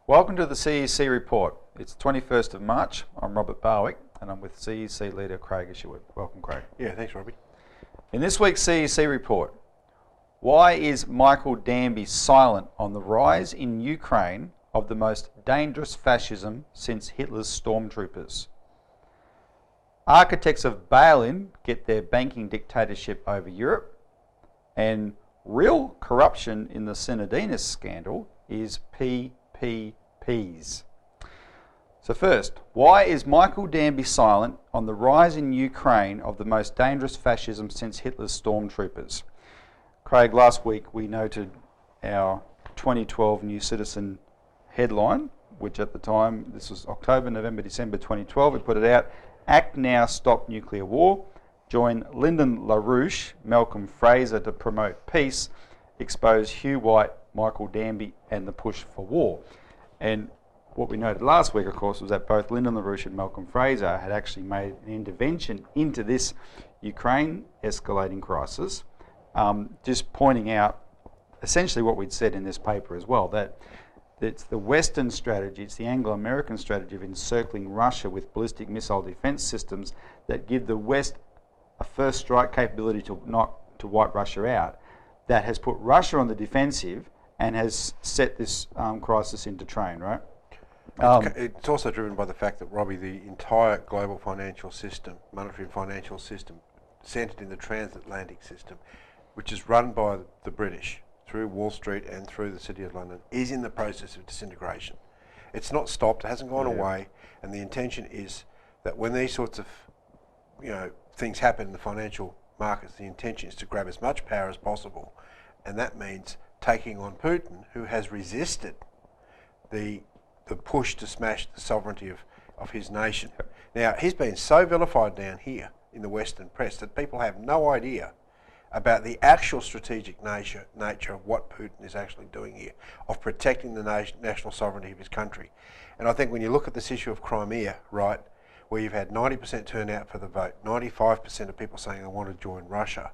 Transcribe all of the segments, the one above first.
Welcome to the CEC Report. It's 21st of March. I'm Robert Barwick and I'm with CEC leader Craig Isherwood. Welcome, Craig. Yeah, thanks, Robbie. In this week's CEC Report, why is Michael Danby silent on the rise in Ukraine of the most dangerous fascism since Hitler's Stormtroopers? Architects of bail-in get their banking dictatorship over Europe, and real corruption in the Sinodinus scandal is PPPs. So first, why is Michael Danby silent on the rise in Ukraine of the most dangerous fascism since Hitler's Stormtroopers? Craig, last week we noted our 2012 New Citizen headline, which at the time, this was October, November, December 2012, we put it out, Act Now, Stop Nuclear War, join Lyndon LaRouche, Malcolm Fraser to promote peace, expose Hugh White, Michael Danby and the push for war. And what we noted last week, of course, was that both Lyndon LaRouche and Malcolm Fraser had actually made an intervention into this Ukraine escalating crisis, just pointing out essentially what we'd said in this paper as well, that it's the Western strategy, it's the Anglo-American strategy of encircling Russia with ballistic missile defense systems that give the West a first strike capability to wipe Russia out, that has put Russia on the defensive and has set this crisis into train, right? It's also driven by the fact that, Robbie, the entire global financial system, monetary and financial system, centred in the transatlantic system, which is run by the British through Wall Street and through the City of London, is in the process of disintegration. It's not stopped, it hasn't gone away, and the intention is that when these sorts of things happen in the financial markets, the intention is to grab as much power as possible, and that means taking on Putin, who has resisted the push to smash the sovereignty of his nation. Now, he's been so vilified down here in the Western press that people have no idea about the actual strategic nature of what Putin is actually doing here, of protecting the national sovereignty of his country. And I think when you look at this issue of Crimea, right, where you've had 90% turnout for the vote, 95% of people saying they want to join Russia,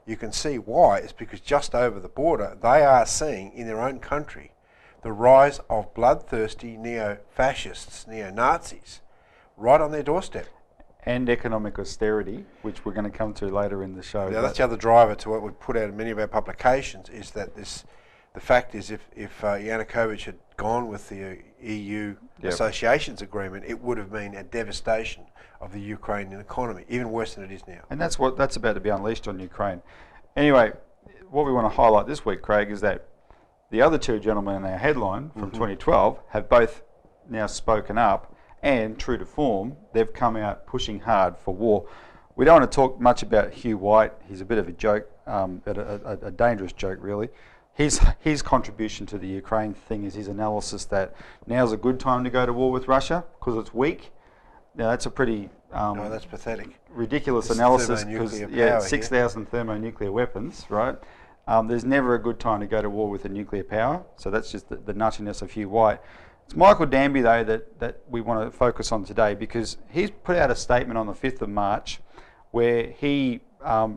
you can see why. It's because just over the border, they are seeing in their own country the rise of bloodthirsty neo-fascists, neo-Nazis, right on their doorstep. And economic austerity, which we're going to come to later in the show. Now, that's the other driver to what we put out in many of our publications, is that the fact is if Yanukovych had gone with the EU associations agreement, it would have been a devastation of the Ukrainian economy, even worse than it is now. And that's about to be unleashed on Ukraine. Anyway, what we want to highlight this week, Craig, is that the other two gentlemen in our headline from 2012 have both now spoken up, and true to form, they've come out pushing hard for war. We don't want to talk much about Hugh White. He's a bit of a joke, but a dangerous joke, really. His contribution to the Ukraine thing is his analysis that now's a good time to go to war with Russia because it's weak. Now, that's a pretty no, that's pathetic. Ridiculous analysis, because 6,000 thermonuclear weapons, right? There's never a good time to go to war with a nuclear power. So that's just the nuttiness of Hugh White. It's Michael Danby, though, that we want to focus on today, because he's put out a statement on the 5th of March where he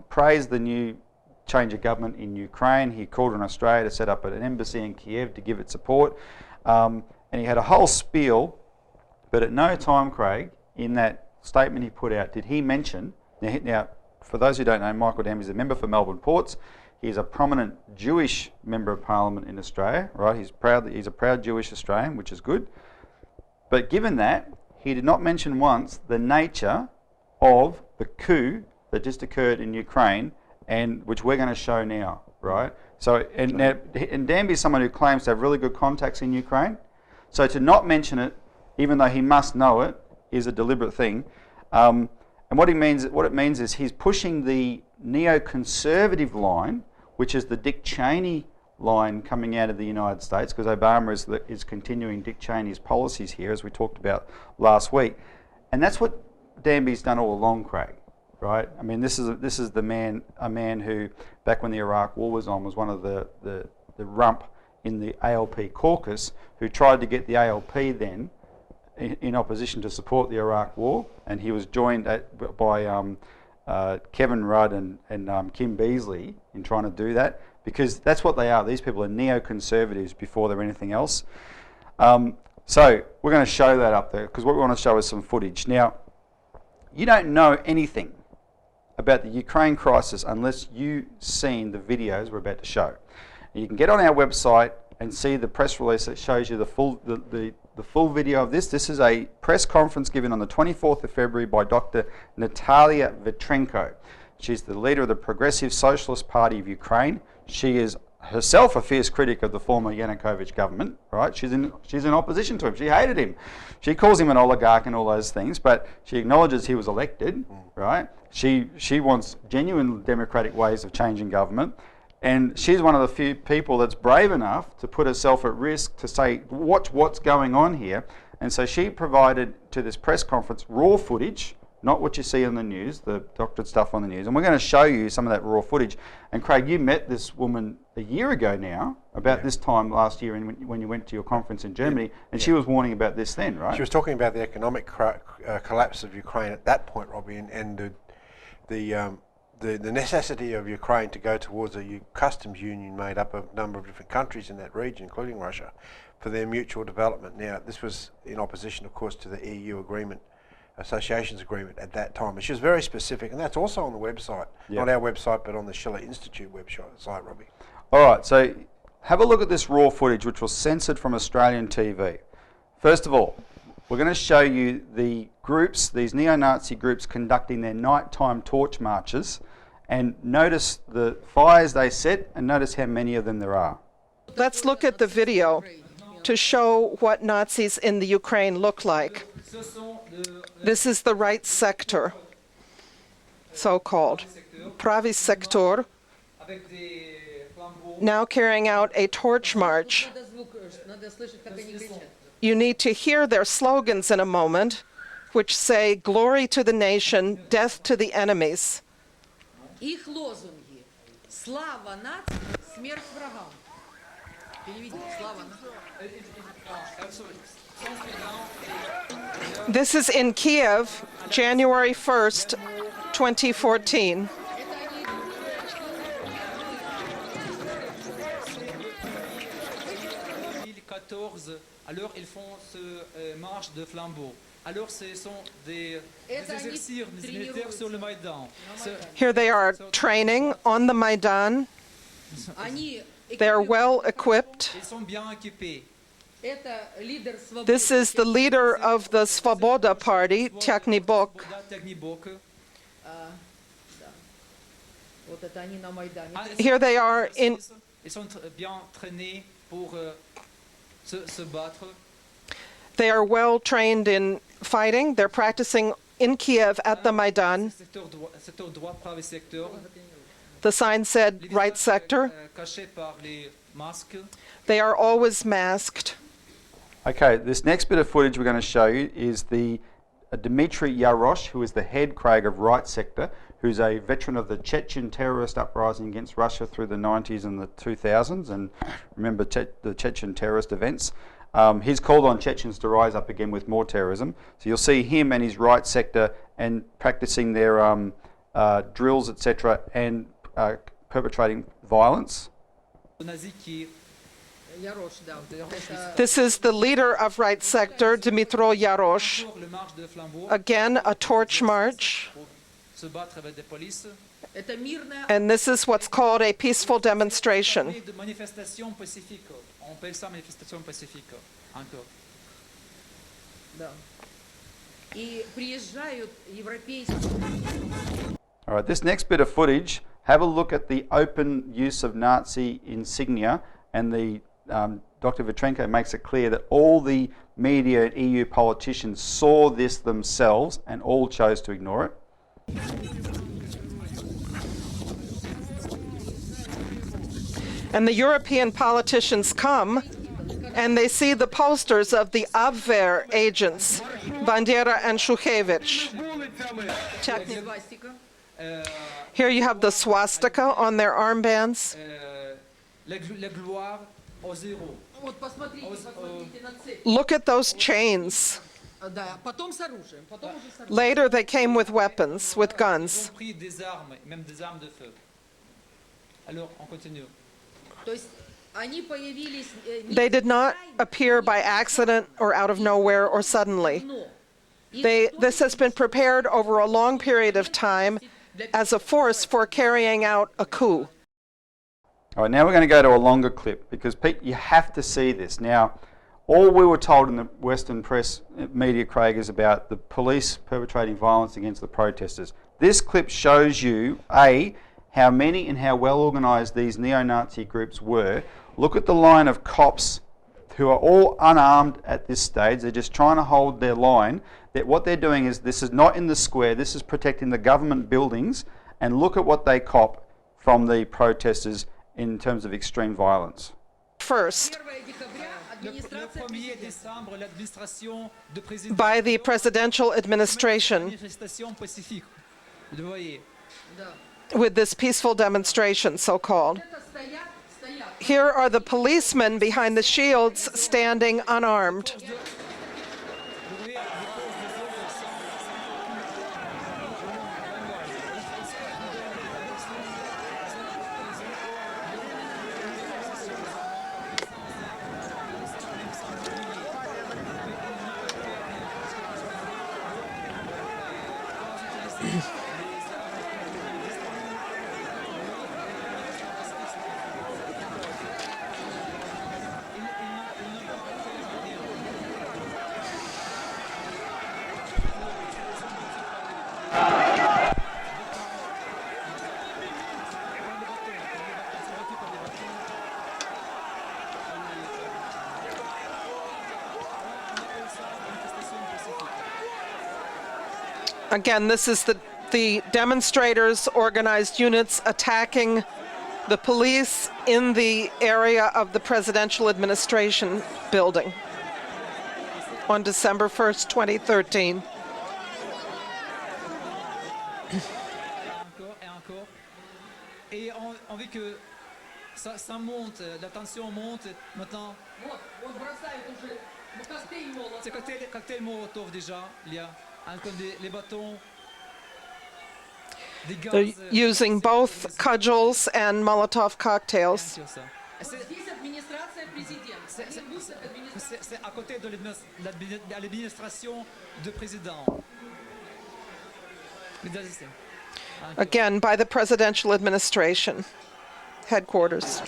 praised the new change of government in Ukraine. He called on Australia to set up an embassy in Kiev to give it support. And he had a whole spiel, but at no time, Craig, in that statement he put out, did he mention, now for those who don't know, Michael Danby is a member for Melbourne Ports. He's a prominent Jewish member of Parliament in Australia, right? He's a proud Jewish Australian, which is good. But given that, he did not mention once the nature of the coup that just occurred in Ukraine, and which we're going to show now, right? So, and Danby is someone who claims to have really good contacts in Ukraine. So to not mention it, even though he must know it, is a deliberate thing. And what it means is he's pushing the neoconservative line, which is the Dick Cheney line coming out of the United States, because Obama is continuing Dick Cheney's policies here, as we talked about last week. And that's what Danby's done all along, Craig, right? I mean, this is a man who, back when the Iraq War was on, was one of the rump in the ALP caucus, who tried to get the ALP then in opposition to support the Iraq War, and he was joined by Kevin Rudd and Kim Beazley in trying to do that, because that's what they are. These people are neoconservatives before they're anything else. So we're going to show that up there because what we want to show is some footage. Now, you don't know anything about the Ukraine crisis unless you've seen the videos we're about to show. And you can get on our website and see the press release that shows you the full video of this. This is a press conference given on the 24th of February by Dr. Natalia Vitrenko. She's the leader of the Progressive Socialist Party of Ukraine. She is herself a fierce critic of the former Yanukovych government, right? She's in opposition to him. She hated him. She calls him an oligarch and all those things, but she acknowledges he was elected, right? She wants genuine democratic ways of changing government. And she's one of the few people that's brave enough to put herself at risk to say, watch what's going on here. And so she provided to this press conference raw footage, not what you see on the news, the doctored stuff on the news. And we're going to show you some of that raw footage. And Craig, you met this woman a year ago now, about this time last year when you went to your conference in Germany, and she was warning about this then, right? She was talking about the economic collapse of Ukraine at that point, Robbie, and the necessity of Ukraine to go towards a customs union made up of a number of different countries in that region, including Russia, for their mutual development. Now, this was in opposition, of course, to the EU agreement, associations agreement at that time. And she was very specific, and that's also on the website, not our website, but on the Schiller Institute website, Robbie. All right, so have a look at this raw footage, which was censored from Australian TV. First of all, we're going to show you the groups, these neo-Nazi groups conducting their nighttime torch marches, and notice the fires they set, and notice how many of them there are. Let's look at the video to show what Nazis in the Ukraine look like. This is the right sector, so-called. Pravý sector, now carrying out a torch march. You need to hear their slogans in a moment, which say, "Glory to the nation, death to the enemies." Их лозунги: слава нации, смерть врагам. Переведите, слава нации. This is in Kiev, January 1st, 2014. Alors ils font ce marche de flambeau. Alors ce sont des exercices militaires sur le Maïdan. Here they are training on the Maidan. They are well equipped. Ils sont bien équipés. This is the leader of the Svoboda party, Technibok. Here they are in. Ils sont bien traînés pour se battre. They are well trained in fighting. They're practicing in Kiev at the Maidan. Secteur droit, pravý secteur. The sign said right sector. Caché par les masques. They are always masked. Okay, this next bit of footage we're going to show you is the Dmitry Yarosh, who is the head, Craig, of Right Sector, who's a veteran of the Chechen terrorist uprising against Russia through the 90s and the 2000s, and remember the Chechen terrorist events. He's called on Chechens to rise up again with more terrorism. So you'll see him and his Right Sector and practicing their drills, etc., and perpetrating violence. This is the leader of Right Sector, Dmitro Yarosh. Again, a torch march. And this is what's called a peaceful demonstration. All right, this next bit of footage, have a look at the open use of Nazi insignia, and the Dr. Vitrenko makes it clear that all the media and EU politicians saw this themselves and all chose to ignore it. And the European politicians come and they see the posters of the Abwehr agents, Bandera and Shukhevich. Here you have the swastika on their armbands. Look at those chains. Later they came with weapons, with guns. They did not appear by accident or out of nowhere or suddenly. This has been prepared over a long period of time as a force for carrying out a coup. All right, now we're going to go to a longer clip because Pete, you have to see this. Now, all we were told in the Western press media, Craig, is about the police perpetrating violence against the protesters. This clip shows you, A, how many and how well organised these neo-Nazi groups were. Look at the line of cops who are all unarmed at this stage. They're just trying to hold their line. That what they're doing is, this is not in the square, this is protecting the government buildings, and look at what they cop from the protesters in terms of extreme violence. First, by the presidential administration with this peaceful demonstration, so-called. Here are the policemen behind the shields standing unarmed. Again, this is the demonstrators, organized units attacking the police in the area of the presidential administration building on December 1st, 2013. Et on vit que ça monte, la tension monte maintenant. C'est cocktail Molotov déjà, il y a encore les bâtons. They're using both cudgels and Molotov cocktails. C'est à côté de l'administration du président. Again, by the presidential administration headquarters.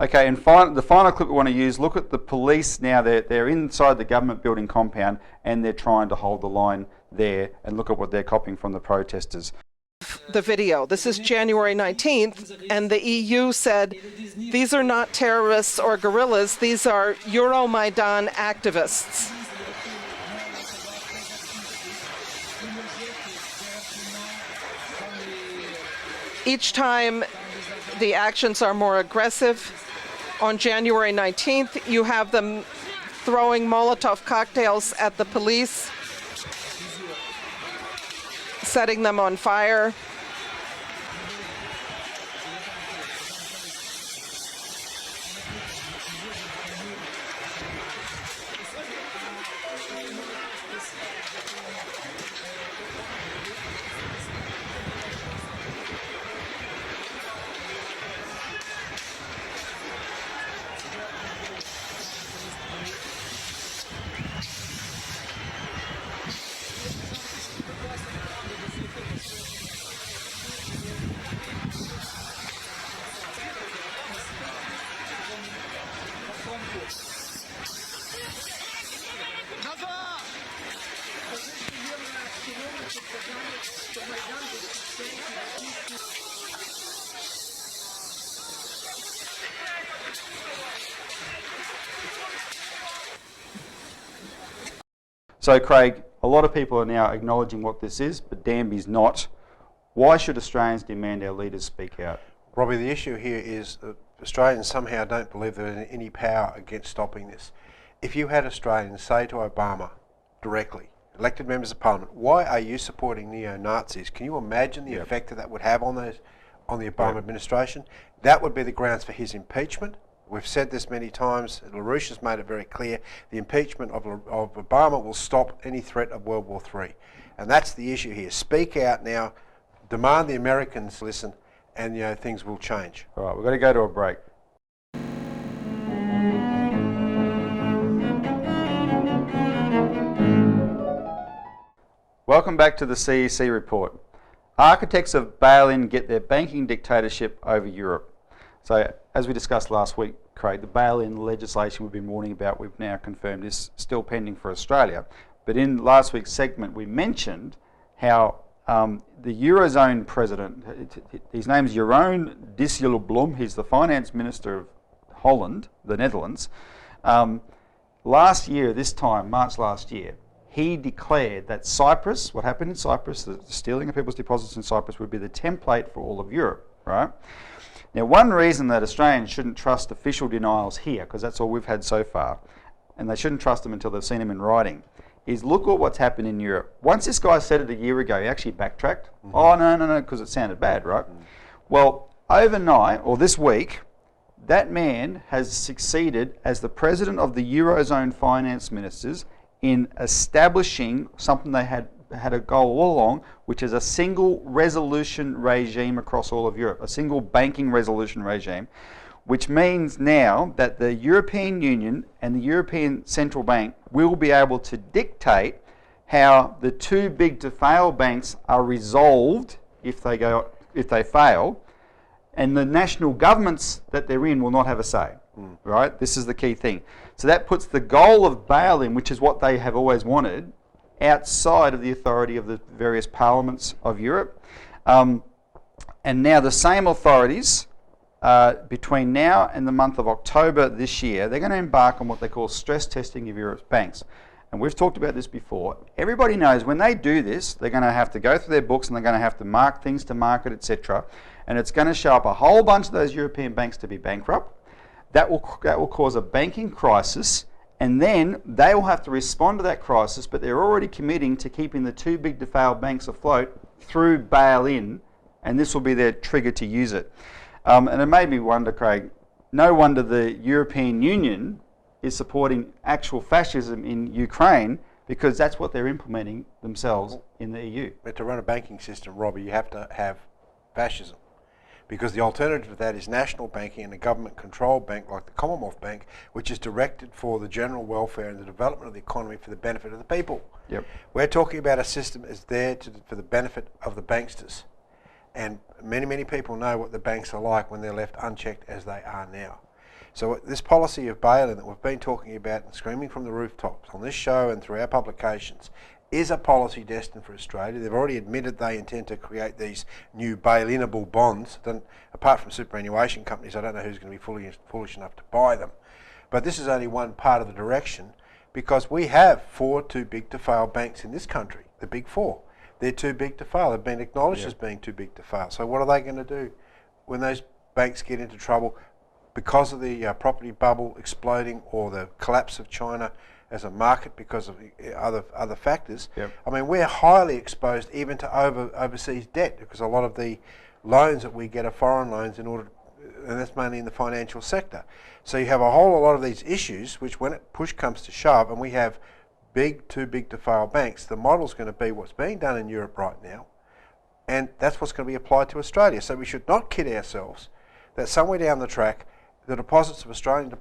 Okay, and the final clip we want to use, look at the police now. They're inside the government building compound and they're trying to hold the line there, and look at what they're copying from the protesters. The video. This is January 19th, and the EU said these are not terrorists or guerrillas, these are Euromaidan activists. Each time the actions are more aggressive. On January 19th, you have them throwing Molotov cocktails at the police, setting them on fire. So, Craig, a lot of people are now acknowledging what this is, but Danby's not. Why should Australians demand our leaders speak out? Robbie, the issue here is that Australians somehow don't believe they're in any power against stopping this. If you had Australians say to Obama directly, elected members of parliament, why are you supporting neo-Nazis? Can you imagine the effect that would have on the Obama administration? That would be the grounds for his impeachment. We've said this many times. LaRouche has made it very clear. The impeachment of Obama will stop any threat of World War III. And that's the issue here. Speak out now. Demand the Americans listen, and things will change. All right, we've got to go to a break. Welcome back to the CEC Report. Architects of bail-in get their banking dictatorship over Europe. So, as we discussed last week, Craig, the bail-in legislation we've been warning about, we've now confirmed is still pending for Australia. But in last week's segment, we mentioned how the Eurozone president, his name's Jeroen Dijsselbloem, he's the finance minister of Holland, the Netherlands. Last year, this time, March last year, he declared that Cyprus, what happened in Cyprus, the stealing of people's deposits in Cyprus, would be the template for all of Europe, right? Now, one reason that Australians shouldn't trust official denials here, because that's all we've had so far, and they shouldn't trust them until they've seen them in writing, is look at what's happened in Europe. Once this guy said it a year ago, he actually backtracked. Oh, no, because it sounded bad, right? Well, overnight, or this week, that man has succeeded as the president of the Eurozone finance ministers in establishing something they had a goal all along, which is a single resolution regime across all of Europe, a single banking resolution regime, which means now that the European Union and the European Central Bank will be able to dictate how the too big to fail banks are resolved if they fail, and the national governments that they're in will not have a say. Right? This is the key thing. So that puts the goal of bail-in, which is what they have always wanted, outside of the authority of the various parliaments of Europe. And now the same authorities, between now and the month of October this year, they're going to embark on what they call stress testing of Europe's banks. And we've talked about this before. Everybody knows when they do this, they're going to have to go through their books and they're going to have to mark things to market, etc. And it's going to show up a whole bunch of those European banks to be bankrupt. That will cause a banking crisis, and then they will have to respond to that crisis, but they're already committing to keeping the too big to fail banks afloat through bail-in, and this will be their trigger to use it. And it made me wonder, Craig, no wonder the European Union is supporting actual fascism in Ukraine, because that's what they're implementing themselves in the EU. But to run a banking system, Robbie, you have to have fascism. Because the alternative to that is national banking and a government-controlled bank like the Commonwealth Bank, which is directed for the general welfare and the development of the economy for the benefit of the people. Yep. We're talking about a system that's there for the benefit of the banksters. And many, many people know what the banks are like when they're left unchecked as they are now. So this policy of bail-in that we've been talking about and screaming from the rooftops on this show and through our publications is a policy destined for Australia. They've already admitted they intend to create these new bail-inable bonds. Then, apart from superannuation companies, I don't know who's going to be foolish enough to buy them. But this is only one part of the direction, because we have 4 too big to fail banks in this country, the big 4. They're too big to fail. They've been acknowledged as being too big to fail. So what are they going to do when those banks get into trouble because of the property bubble exploding or the collapse of China as a market because of other factors? Yep. I mean, we're highly exposed even to overseas debt, because a lot of the loans that we get are foreign loans and that's mainly in the financial sector. So you have a whole lot of these issues which, when push comes to shove and we have too big to fail banks, the model's going to be what's being done in Europe right now, and that's what's going to be applied to Australia. So we should not kid ourselves that somewhere down the track the deposits of Australian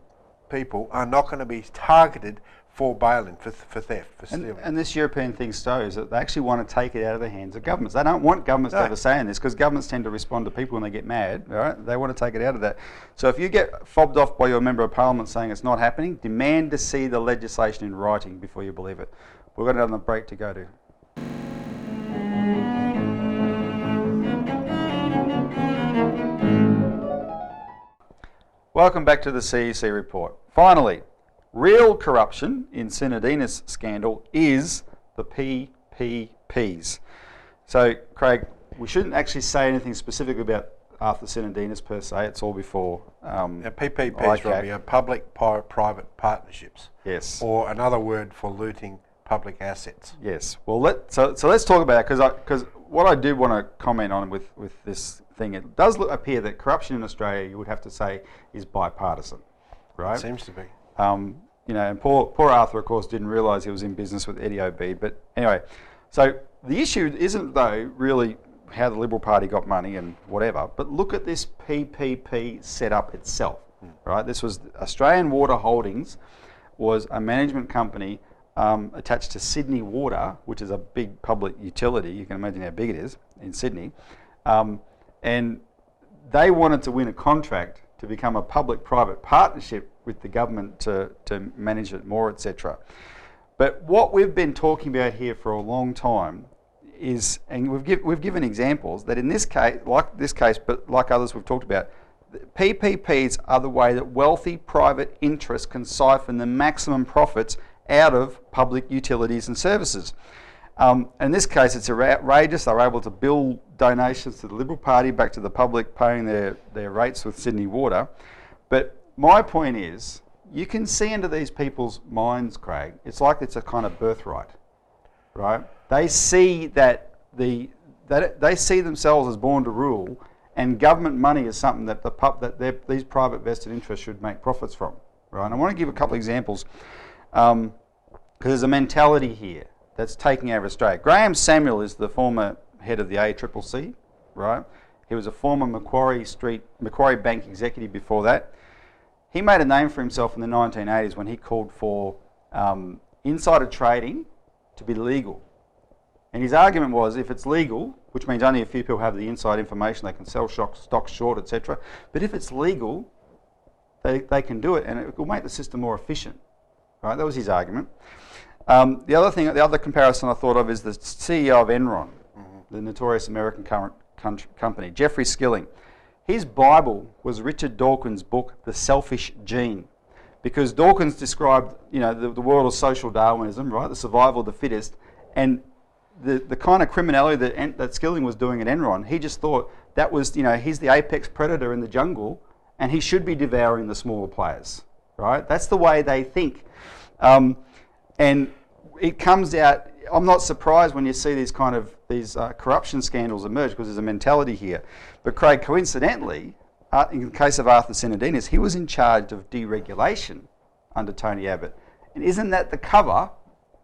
people are not going to be targeted for bail-in, for theft, for stealing. And this European thing shows that they actually want to take it out of the hands of governments. They don't want governments to have a say in this, because governments tend to respond to people when they get mad. All right? They want to take it out of that. So if you get fobbed off by your member of parliament saying it's not happening, demand to see the legislation in writing before you believe it. We've got another break to go to. Welcome back to the CEC Report. Finally, real corruption in Sinodinus scandal is the PPPs. So, Craig, we shouldn't actually say anything specific about Arthur Sinodinus per se. It's all before PPPs, Robbie, are public-private partnerships. Yes. Or another word for looting public assets. Yes. Well, so let's talk about it, because what I do want to comment on with this thing, it does appear that corruption in Australia, you would have to say, is bipartisan, right? It seems to be. You know, and poor Arthur, of course, didn't realise he was in business with Eddie O.B. But anyway, so the issue isn't, though, really how the Liberal Party got money and whatever, but look at this PPP setup itself, right? This was Australian Water Holdings, was a management company attached to Sydney Water, which is a big public utility. You can imagine how big it is in Sydney. And they wanted to win a contract to become a public-private partnership with the government to manage it more, etc. But what we've been talking about here for a long time is, and we've given examples, that in this case, but like others we've talked about, PPPs are the way that wealthy private interests can siphon the maximum profits out of public utilities and services. In this case, it's outrageous. They're able to bill donations to the Liberal Party back to the public, paying their rates with Sydney Water. But my point is, you can see into these people's minds, Craig. It's like it's a kind of birthright, right? They see that they see themselves as born to rule, and government money is something that these private vested interests should make profits from, right? And I want to give a couple of examples, because there's a mentality here that's taking over Australia. Graham Samuel is the former head of the ACCC, right? He was a former Macquarie Bank executive before that. He made a name for himself in the 1980s when he called for insider trading to be legal. And his argument was, if it's legal, which means only a few people have the inside information, they can sell stocks short, etc. But if it's legal, they can do it, and it will make the system more efficient. Right? That was his argument. The other comparison I thought of is the CEO of Enron, the notorious American company, Jeffrey Skilling. His Bible was Richard Dawkins' book, The Selfish Gene, because Dawkins described, the world of social Darwinism, right, the survival of the fittest, and the kind of criminality that Skilling was doing at Enron. He just thought that was, he's the apex predator in the jungle, and he should be devouring the smaller players, right? That's the way they think. And it comes out, I'm not surprised when you see these corruption scandals emerge, because there's a mentality here. But Craig, coincidentally, in the case of Arthur Sinodinus, he was in charge of deregulation under Tony Abbott. And isn't that the cover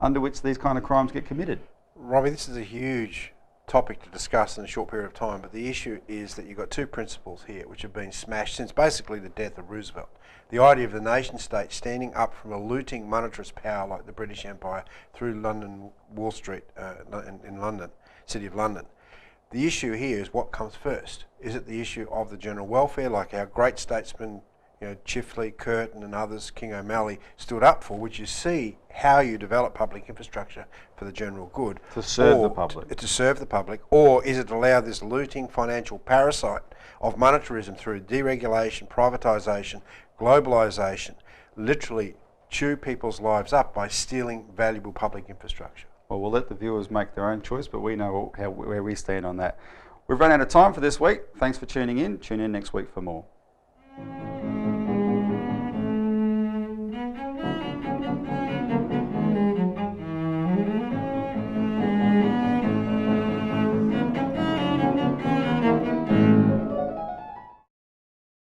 under which these kind of crimes get committed? Robbie, this is a huge topic to discuss in a short period of time, but the issue is that you've got two principles here which have been smashed since basically the death of Roosevelt. The idea of the nation state standing up from a looting monetarist power like the British Empire through London, Wall Street, in London, City of London. The issue here is what comes first. Is it the issue of the general welfare, like our great statesmen, Chifley, Curtin and others, King O'Malley, stood up for, which you see how you develop public infrastructure for the general good. To serve the public. To serve the public. Or is it allow this looting financial parasite of monetarism through deregulation, privatisation, globalisation, literally chew people's lives up by stealing valuable public infrastructure? Well, we'll let the viewers make their own choice, but we know where we stand on that. We've run out of time for this week. Thanks for tuning in. Tune in next week for more.